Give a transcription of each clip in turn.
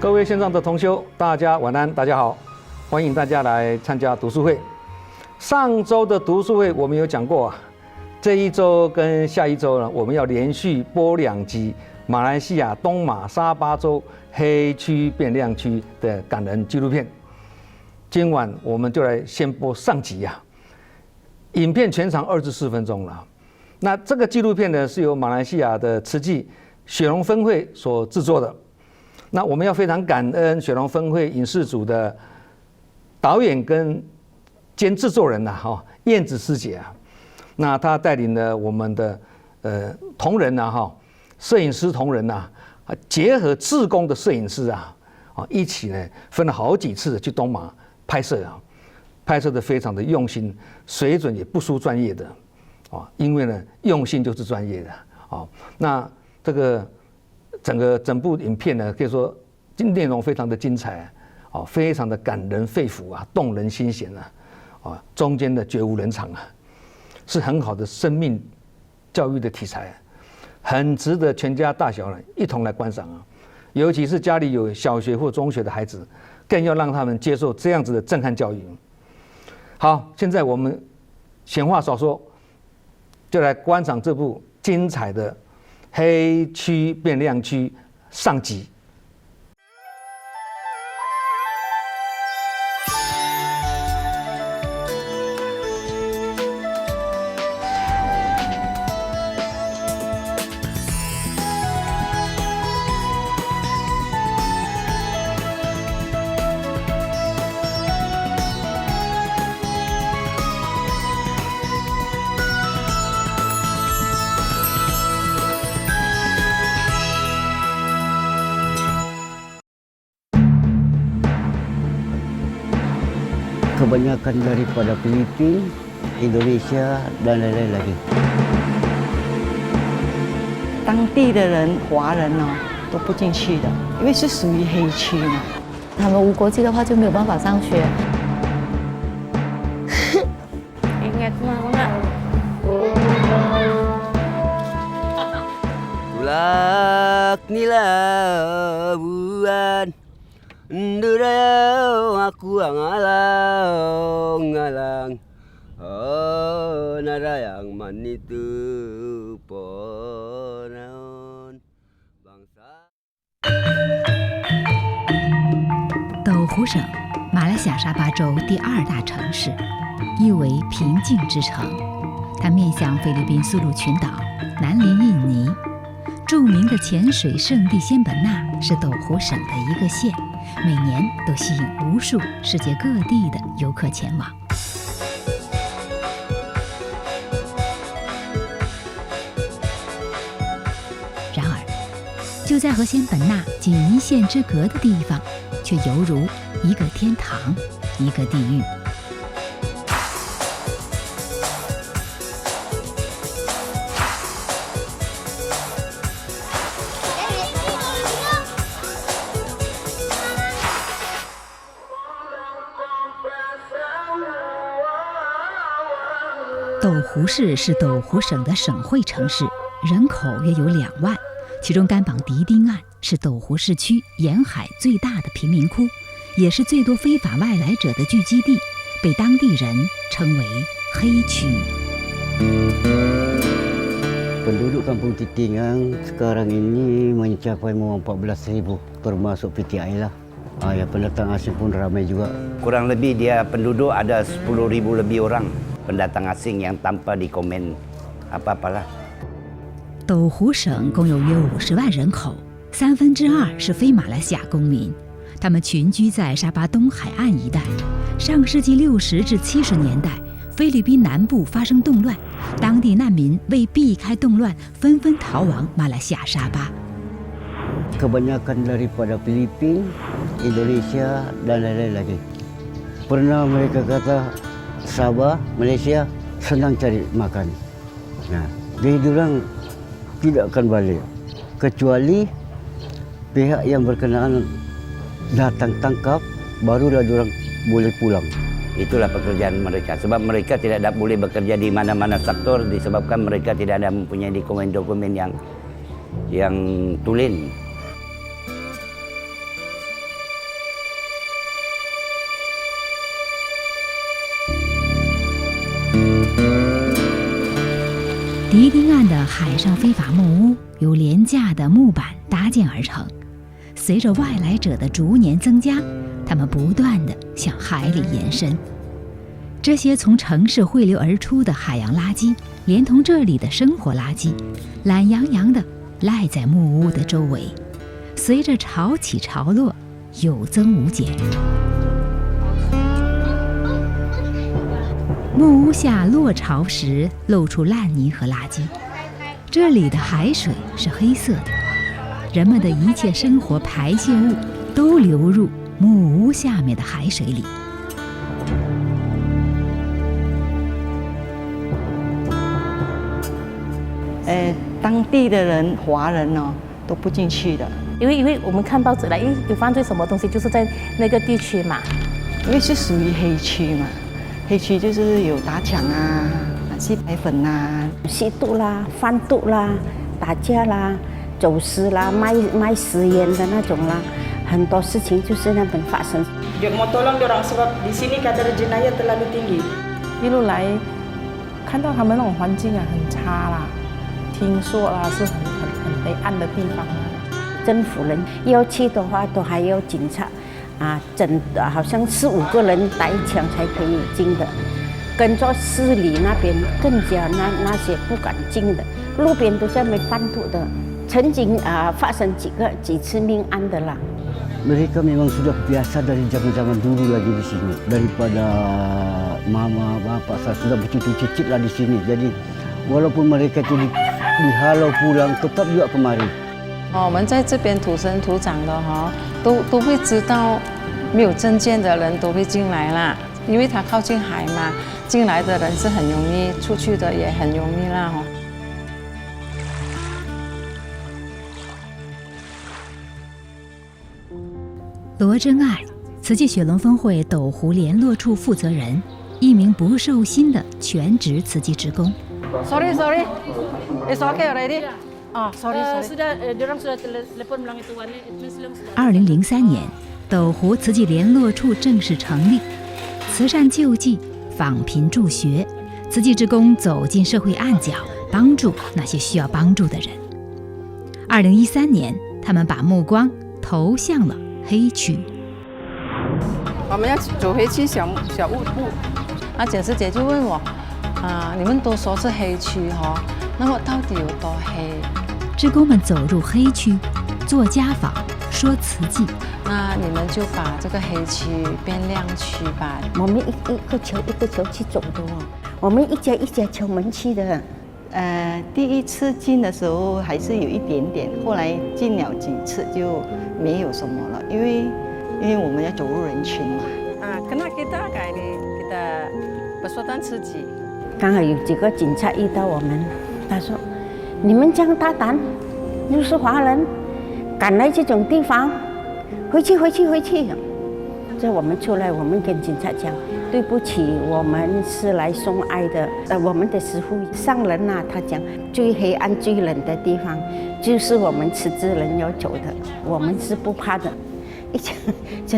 各位线上的同修，大家晚安，大家好，欢迎大家来参加读书会。上周的读书会我们有讲过啊，这一周跟下一周呢，我们要连续播2集马来西亚东马沙巴州黑区变亮区的感人纪录片。今晚我们就来先播上集啊，影片全长24分钟了。那这个纪录片呢，是由马来西亚的慈济雪龙分会所制作的。那我们要非常感恩雪龙分会影视组的导演兼制作人燕子师姐啊，那她带领了我们的同仁摄影师同仁结合志工的摄影师一起呢分了好几次去东马拍摄拍摄的非常的用心，水准也不输专业的因为呢用心就是专业的那这个整部影片呢，可以说内容非常的精彩非常的感人肺腑动人心弦中间的绝无人场是很好的生命教育的题材很值得全家大小人一同来观赏尤其是家里有小学或中学的孩子，更要让他们接受这样子的震撼教育。好，现在我们闲话少说，就来观赏这部精彩的黑区变亮区上集。Kebanyakan daripada Filipina, Indonesia dan lain-lain lagi. 当地的人，华人都不进去的，因为是属于黑区嘛。他们无国籍的话就没有办法上学。Ingat mana? Ulak nila buan. Ndurayau aku ngalang-ngalang narayang manitu ponaon bangsa。斗湖省，马来西亚沙巴州第2大城市，意为平静之城。它面向菲律宾苏禄群岛，南邻印尼。著名的潜水圣地仙本那是斗湖省的一个县，每年都吸引无数世界各地的游客前往。然而，就在和仙本那仅1线之隔的地方，却犹如一个天堂，一个地狱。斗湖市是斗湖省的省会城市，人口约有2万，其中甘榜迪丁岸是斗湖市区沿海最大的贫民窟，也是最多非法外来者的聚集地，被当地人称为黑区。Penduduk Kampung Titingang sekarang ini mencapai 14,000, termasuk PTI lah. Yang pendatang asing pun ramai juga. Kurang lebih dia penduduk ada 10,000 lebih orang pendatang asing yang tanpa dikomen apa-apalah。斗湖省共有约50万人口，2/3是非马来西亚公民，他们群居在沙巴东海岸一带。上世纪60至70年代，菲律宾南部发生动乱，当地难民为避开动乱，纷纷逃往马来西亚沙巴。Kebanyakan daripada Filipina, Indonesia dan lain-lain lagi. Pernah mereka kata Sabah, Malaysia senang cari makan. Jadi diorang tidak akan balik kecuali pihak yang berkenaan datang tangkap, barulah diorang boleh pulang. Itulah pekerjaan mereka. Sebab mereka tidak boleh bekerja di mana-mana sektor disebabkan mereka tidak ada mempunyai dokumen-dokumen yang tulen. 海上非法木屋由廉价的木板搭建而成。随着外来者的逐年增加，它们不断地向海里延伸。这些从城市汇流而出的海洋垃圾，连同这里的生活垃圾，懒洋洋地赖在木屋的周围，随着潮起潮落，有增无减。木屋下落潮时露出烂泥和垃圾，这里的海水是黑色的，人们的一切生活排泄物都流入木屋下面的海水里。当地的人华人哦都不进去的，因为我们看报纸了，有犯罪什么东西就是在那个地区嘛，因为是属于黑区嘛。黑区就是有打抢啊、吸白粉啊、吸毒啦、贩毒啦、打架啦、走私啦、卖私烟的那种啦，很多事情就是那边发生。Dia mau tolong dia orang sebab di sini kadar jenayah terlalu tinggi。一路来看到他们那种环境啊很差啦，听说啦是很黑暗的地方啊。政府人要去的话，都还要警察啊，好像4、5个人带枪才可以进的。跟着市里那边更加那些不敢进的，路边都在没贩毒的，曾经发生几次命案的啦。Mereka memang sudah biasa dari zaman-zaman dulu lagi di sini. Daripada mama, bapa saya sudah bercicit-cicit lah di sini. Jadi walaupun mereka itu dihalau pulang, tetap juga kemari. 我们在这边土生土长的都会知道，没有证件的人都会进来啦，因为它靠近海嘛，进来的人是很容易，出去的也很容易啦。罗真爱，慈济雪龙分会斗湖联络处负责人，一名不受薪的全职慈济职工。Sorry, it's okay already. Sorry. Diorang sudah telepon bilang itu warna itu belum. 2003年，斗湖慈济联络处正式成立，慈善救济、访贫助学，慈济职工走进社会暗角，帮助那些需要帮助的人。2013年，他们把目光投向了黑区。我们要走回去小屋部。那简师姐就问我，你们都说是黑区那么到底有多黑？职工们走入黑区，做家访，说慈济。那你们就把这个黑区变亮区吧。我们一个球一个球去走的我们一家一家敲门去的。第一次进的时候还是有一点点，后来进了几次就没有什么了，因为我们要走入人群嘛。Kena kita kayak ini kita persatuan慈济。刚好有几个警察遇到我们，他说：“你们这样大胆，又是华人，敢来这种地方，回去。”在我们出来，我们跟警察讲：“对不起，我们是来送爱的。我们的师父上人他讲最黑暗、最冷的地方，就是我们慈济人要走的，我们是不怕的。”一讲，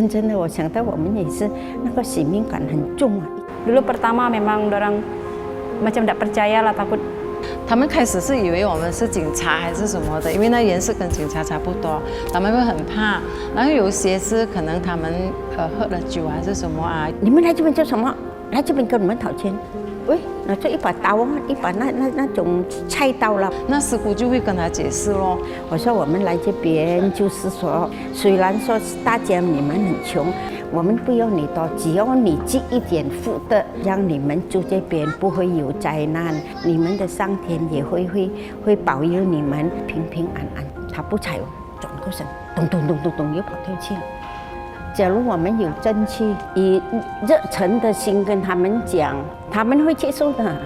真的，我想到我们也是那个使命感很重啊。Dulu pertama memang orang macam tak percaya lah takut。他们开始是以为我们是警察还是什么的，因为那颜色跟警察差不多，他们会很怕。然后有些是可能他们喝了酒还是什么你们来这边做什么？来这边跟我们讨钱。喂，拿着一把刀一把那种菜刀了。那师傅就会跟他解释咯。我说我们来这边就是说，虽然说大家你们很穷，我们不要你多，只要你积一点福德，让你们住这边不会有灾难，你们的上天也会保佑你们平平安安。他不睬我，转过身，咚又跑掉去了。假如我们有正气，以热忱的心跟他们讲，他们会接受的。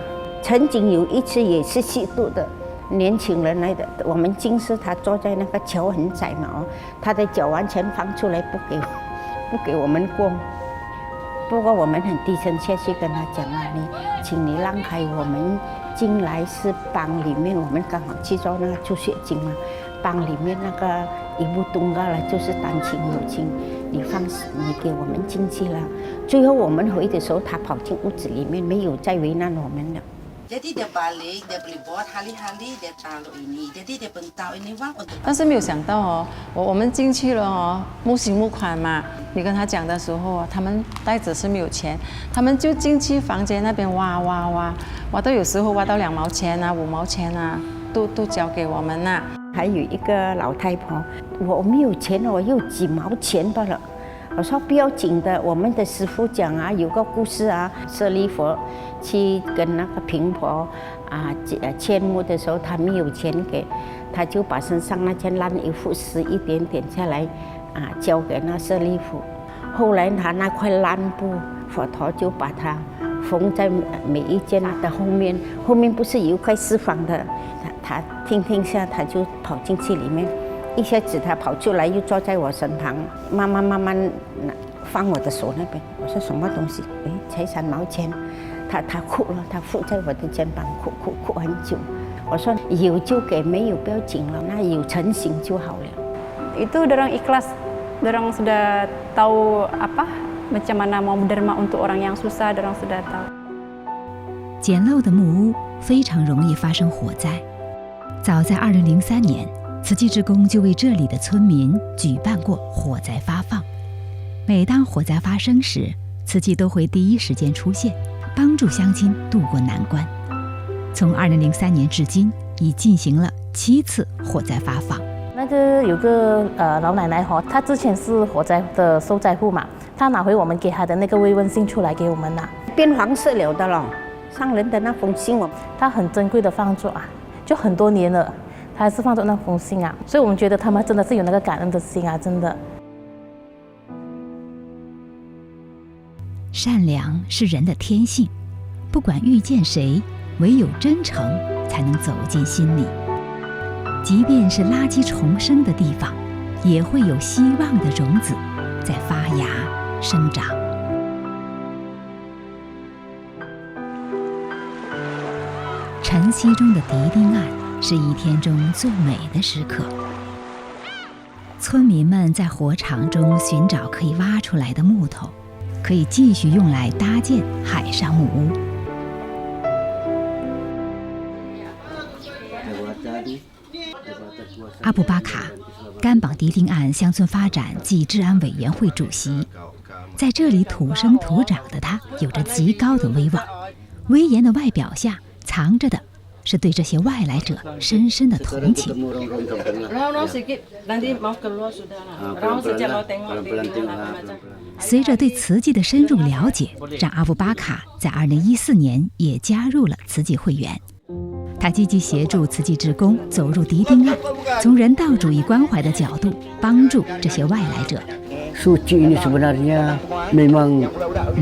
曾经有一次也是吸毒的年轻人来的，我们监视他坐在那个桥很窄嘛他的脚完全放出来不给我们过。不过我们很低声下气跟他讲请你让开，我们进来是帮里面，我们刚好去做那个助学金嘛，帮里面那个一部东嘎了，就是单亲母亲。你给我们进去了。最后我们回的时候，他跑进屋子里面，没有再为难我们了。但是没有想到哦，我们进去了哦，木辛木款嘛。你跟他讲的时候，他们袋子是没有钱，他们就进去房间那边挖，挖到有时候挖到2毛钱啊、5毛钱啊，都交给我们呐。还有一个老太婆，我没有钱了，我有几毛钱罢了。我说不要紧的，我们的师傅讲啊，有个故事啊，舍利佛去跟那个贫婆迁墓的时候，他没有钱给，他就把身上那件烂衣服撕一点点下来交给那舍利弗。后来他那块烂布，佛陀就把它缝在每一件的后面，后面不是有一块四方的，他听下，他就跑进去里面。一下子他跑出来，又坐在我身旁，慢慢放我的手那边。我说什么东西？才3毛钱。他哭了，他伏在我的肩膀哭很久。我说有就给，没有不要紧了，那有成型就好了。Itu dorang ikhlas, dorang sudah tahu macam mana mau berderma untuk orang yang susah, dorang sudah tahu。简陋的木屋非常容易发生火灾。早在2003年。慈济志工就为这里的村民举办过火灾发放。每当火灾发生时，慈济都会第一时间出现，帮助乡亲渡过难关。从2003年至今，已进行了7次火灾发放。那个有个老奶奶哈，她之前是火灾的受灾户嘛，她拿回我们给她的那个慰问信出来给我们拿，变黄色了的了。上人的那封信她很珍贵的放着就很多年了。他还是放着那封信所以我们觉得他们真的是有那个感恩的心真的。善良是人的天性，不管遇见谁，唯有真诚才能走进心里。即便是垃圾重生的地方，也会有希望的种子在发芽生长。晨曦中的迪丁岸是一天中最美的时刻。村民们在火场中寻找可以挖出来的木头，可以继续用来搭建海上木屋。阿布巴卡，甘榜迪丁岸乡村发展暨治安委员会主席，在这里土生土长的他，有着极高的威望。威严的外表下，藏着的是对这些外来者深深的同情。随着对慈济的深入了解，让阿布巴卡在2014年也加入了慈济会员。他积极协助慈济志工走入迪丁岸，从人道主义关怀的角度帮助这些外来者。Suci ini sebenarnya memang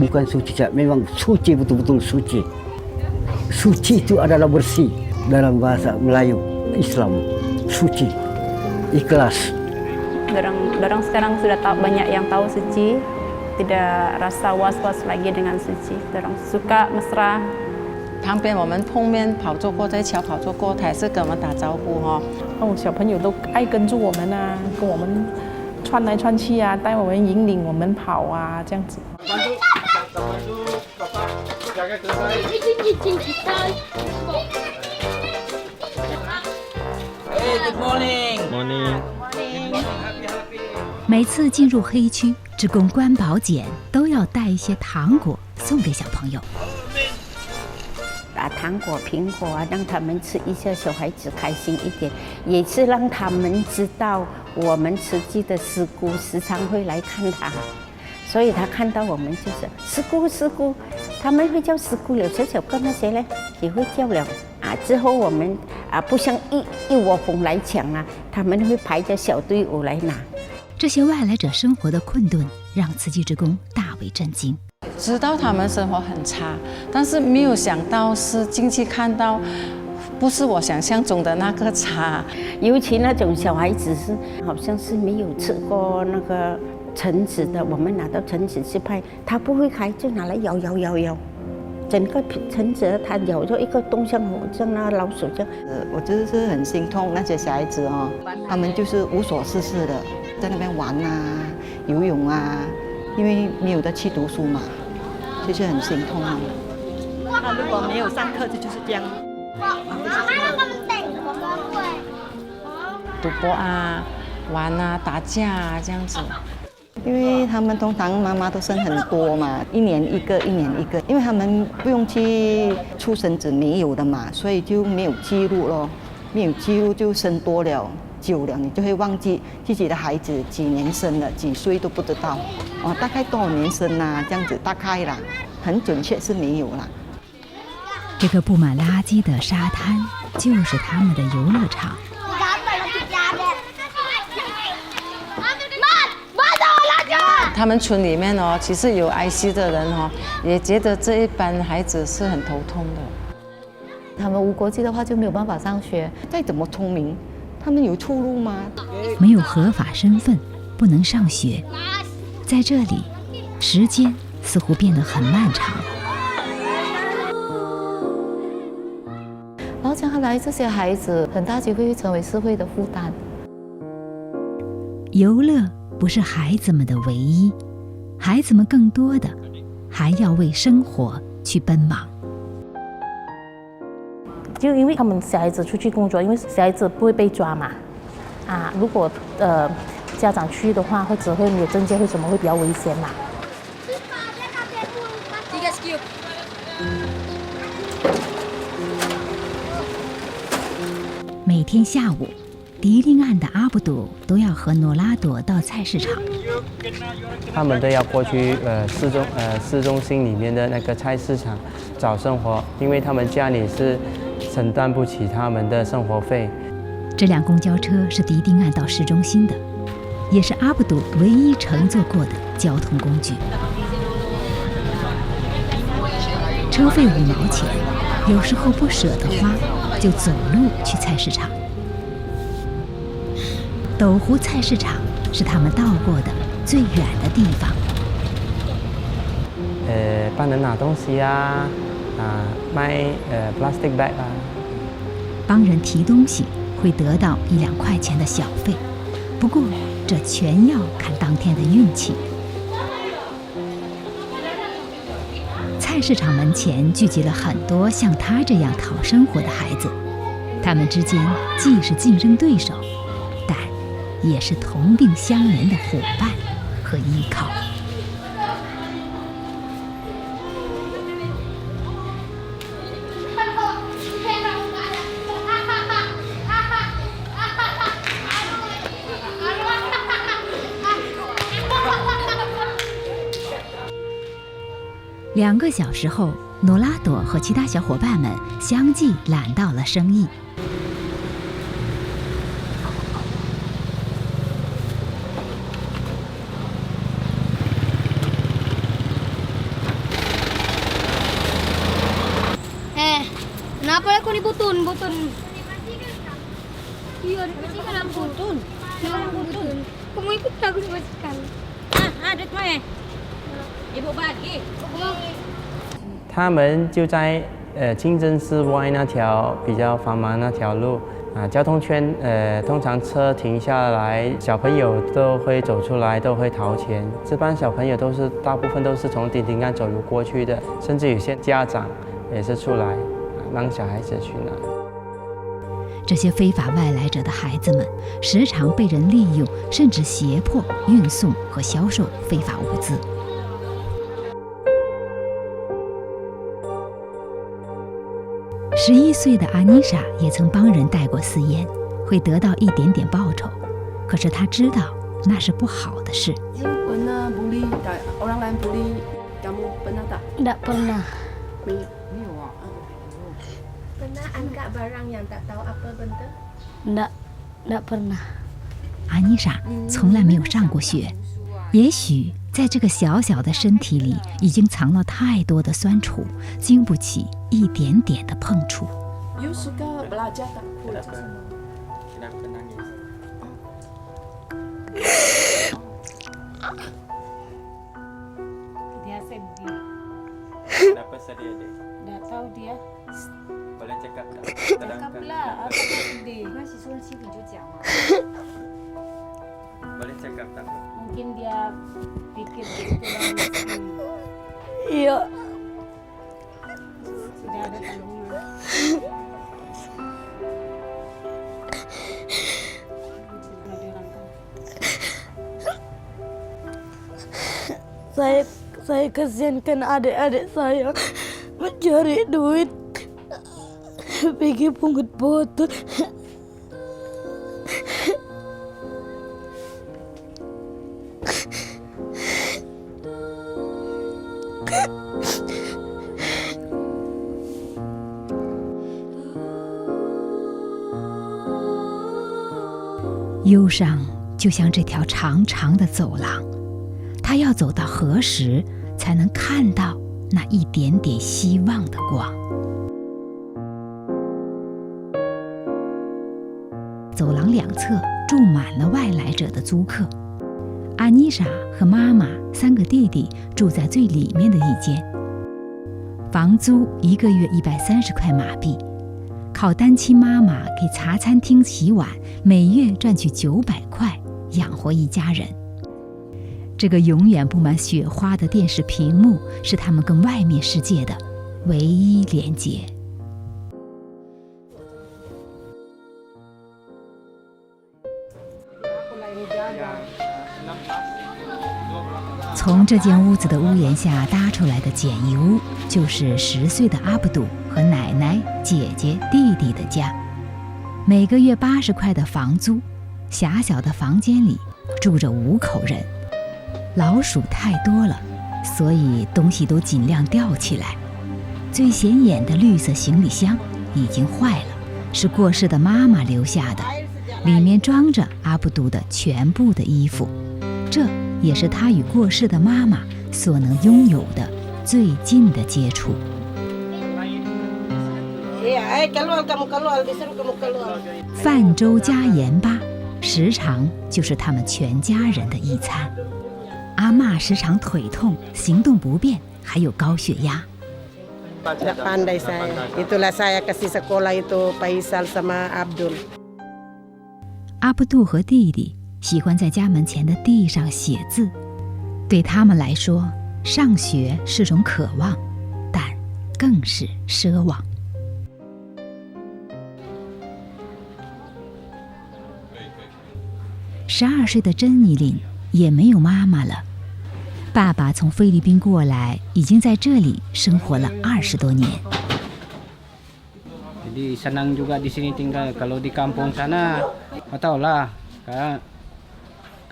bukan suci, memang suci betul-betul suci. Suci itu adalah bersih dalam bahasa Melayu Islam. Suci, ikhlas. Dorang sekarang sudah tahu, banyak yang tahu suci, tidak rasa was-was lagi dengan suci. Dorang suka mesra. 旁边我们碰面跑坐过，在桥跑坐过，他也是跟我们打招呼小朋友都爱跟住我们跟我们穿来穿去带我们引领我们跑这样子。Good morning. Morning. 每次进入黑区，志工关保检都要带一些糖果送给小朋友。打糖果、苹果让他们吃一下，小孩子开心一点，也是让他们知道我们慈济的师姑时常会来看他，所以他看到我们就是师姑师姑，他们会叫师姑了。小小个那些呢也会叫了之后我们不像一窝蜂来抢他们会排着小队伍来拿。这些外来者生活的困顿让慈济志工大为震惊。知道他们生活很差，但是没有想到是进去看到，不是我想象中的那个差。尤其那种小孩子是好像是没有吃过那个橙子的，我们拿到橙子去拍，他不会开，就拿来咬，整个橙子他咬着一个洞，像那老鼠这样。我就是很心痛那些小孩子他们就是无所事事的，在那边玩游泳因为没有得去读书嘛，就是很心痛那如果没有上课，就是这样。赌博啊、玩啊、打架啊这样子。因为他们通常妈妈都生很多嘛，1年1个，1年1个，因为他们不用去出生纸没有的嘛，所以就没有记录咯，没有记录就生多了。久了，你就会忘记自己的孩子几年生了，几岁都不知道，大概多少年生啊？这样子大概啦，很准确是没有啦。这个布满垃圾的沙滩就是他们的游乐场。他们村里面哦，其实有爱惜的人哦，也觉得这一班孩子是很头痛的。他们无国籍的话就没有办法上学，再怎么聪明，他们有出路吗？没有合法身份，不能上学。在这里，时间似乎变得很漫长。然后将来这些孩子很大机会会成为社会的负担。游乐不是孩子们的唯一，孩子们更多的还要为生活去奔忙。就因为他们小孩子出去工作，因为小孩子不会被抓嘛，如果家长去的话，或者会没有证件，会什么会比较危险嘛。每天下午，迪令岸的阿布杜都要和诺拉朵到菜市场。他们都要过去市中心里面的那个菜市场找生活，因为他们家里是承担不起他们的生活费。这辆公交车是迪令岸到市中心的，也是阿布杜唯一乘坐过的交通工具。车费5毛钱，有时候不舍得花，就走路去菜市场。斗湖菜市场是他们到过的最远的地方。帮人拿东西啊，卖plastic bag 啊。帮人提东西会得到1、2块钱的小费，不过这全要看当天的运气。菜市场门前聚集了很多像他这样讨生活的孩子，他们之间既是竞争对手，但也是同病相怜的伙伴和依靠。2个小时后，诺拉朵和其他小伙伴们相继揽到了生意。Kenapa aku ni butun? Iya, dibersihkan butun. Butun. Kamu ikut aku dibersihkan. Ada tu Ibu bagi. 他们就在清真寺外那条比较繁忙那条路交通圈通常车停下来，小朋友都会走出来，都会掏钱。这帮小朋友大部分都是从迪令岸走路过去的，甚至有些家长也是出来让小孩子去拿。这些非法外来者的孩子们时常被人利用，甚至胁迫运送和销售非法物资。11岁的阿妮莎也曾帮人带过私烟，会得到一点点报酬，可是她知道那是不好的事。Pernah bully orang lain bully kamu pernah tak? Tak pernah. Pernah angkat barang yang tak tahu apa benda? Tak pernah. 阿妮莎从来没有上过学，也许在这个小小的身体里已经藏了太多的酸楚，经不起一点点的碰触。 You suka belajar tak? Kenapa nangis? Dia sedih. Kenapa sedih adik? Tak tahu dia. Boleh cakap tak? Cakaplah apa dia sedih. 那洗漱的气你就讲嘛。 Boleh cakap tak? Mungkin dia fikir dia kurang miskin. Iya. Saya kasihankan adik-adik saya mencari duit pergi pungut botol.忧伤就像这条长长的走廊，他要走到何时才能看到那一点点希望的光？走廊两侧住满了外来者的租客。阿妮莎和妈妈3个弟弟住在最里面的一间，房租1个月130块马币，靠单亲妈妈给茶餐厅洗碗，每月赚取900块，养活一家人。这个永远布满雪花的电视屏幕是他们跟外面世界的唯一连接。从这间屋子的屋檐下搭出来的简易屋，就是10岁的阿布杜和奶奶、姐姐、弟弟的家。每个月80块的房租，狭小的房间里住着5口人。老鼠太多了，所以东西都尽量吊起来。最显眼的绿色行李箱已经坏了，是过世的妈妈留下的，里面装着阿布杜的全部的衣服。这也是他与过世的妈妈所能拥有的最近的接触。饭粥加盐巴，时常就是他们全家人的一餐。阿嬷时常腿痛、行动不便，还有高血压。Tidak pandai saya. Itulah saya kasih sekolah itu Faisal sama Abdul. 阿布杜和弟弟喜欢在家门前的地上写字，对他们来说，上学是种渴望，但更是奢望。12岁的珍妮琳也没有妈妈了。爸爸从菲律宾过来，已经在这里生活了20多年。Jadi senang juga di sini tinggal. Kalau di kampung sana, nggak tahu lah.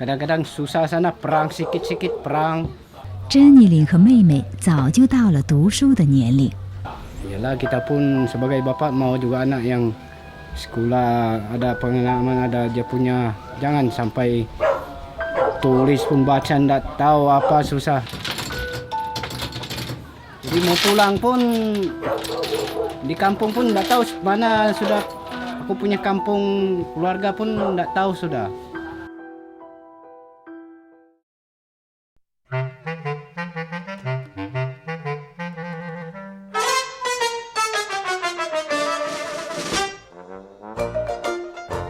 Kadang-kadang susah sana perang sikit-sikit perang. 珍妮琳和妹妹早就到了读书的年龄。Yalah kita pun sebagai bapak mau juga anak yang sekolah ada pengalaman, ada dia punya, jangan sampai tulis pun baca ndak tahu apa susah. Jadi mau pulang pun di kampung pun ndak tahu mana sudah. Aku punya kampung keluarga pun ndak tahu sudah.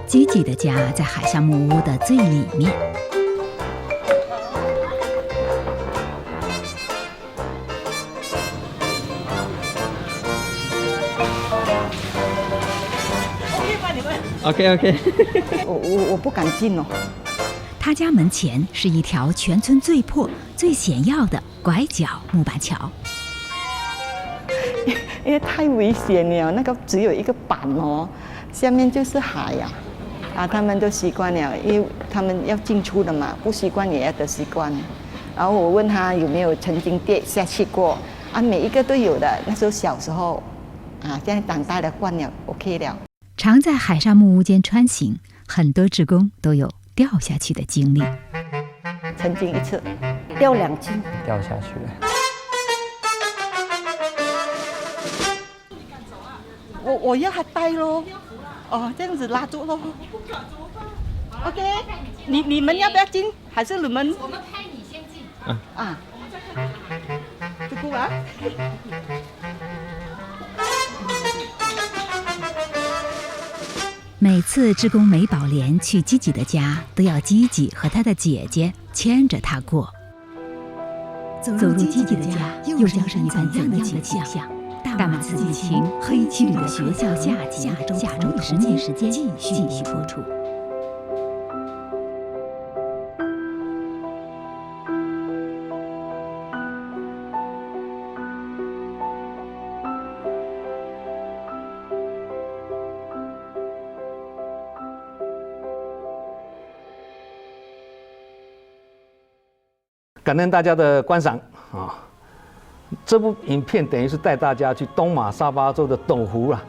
吉吉的家在海上木屋的最里面。OK， 我不敢进哦。他家门前是一条全村最破、最险要的拐角木板桥。因为太危险了，那个只有一个板哦，下面就是海呀。他们都习惯了，因为他们要进出的嘛，不习惯也要得习惯。然后我问他有没有曾经跌下去过，每一个都有的。那时候小时候，现在长大了惯了 ，OK 了。常在海上木屋间穿行，很多志工都有掉下去的经历。曾经一次掉2斤，掉下去了。我要他带咯，这样子拉住咯。OK， 你们要不要进？还是你们？我们派你先进。这个啊。每次志工美宝莲去吉吉的家，都要吉吉和他的姐姐牵着他过。走入吉吉的家，又将是一番怎样的景象？大马刺激情黑漆里的学校下集下周同一时间继续播出。感恩大家的观赏啊！这部影片等于是带大家去东马沙巴州的斗湖啊，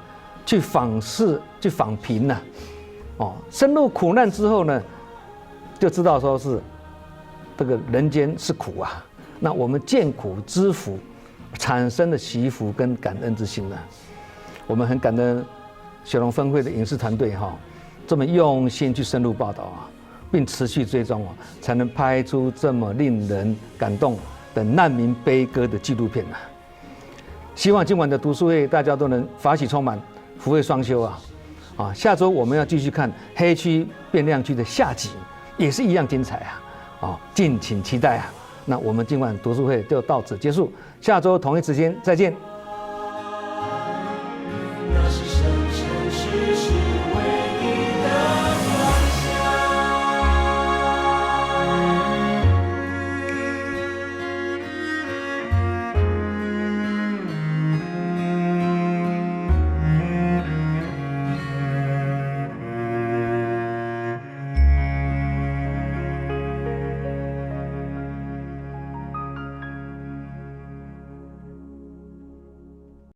去访视、去访贫呐，深入苦难之后呢，就知道说是这个人间是苦啊。那我们见苦知福，产生的惜福跟感恩之心呢，我们很感恩雪龙分会的影视团队这么用心去深入报道啊。并持续追踪才能拍出这么令人感动的难民悲歌的纪录片啊！希望今晚的读书会大家都能法喜充满，福慧双修啊！下周我们要继续看黑区变亮区的下集，也是一样精彩啊！敬请期待啊！那我们今晚读书会就到此结束，下周同一时间再见。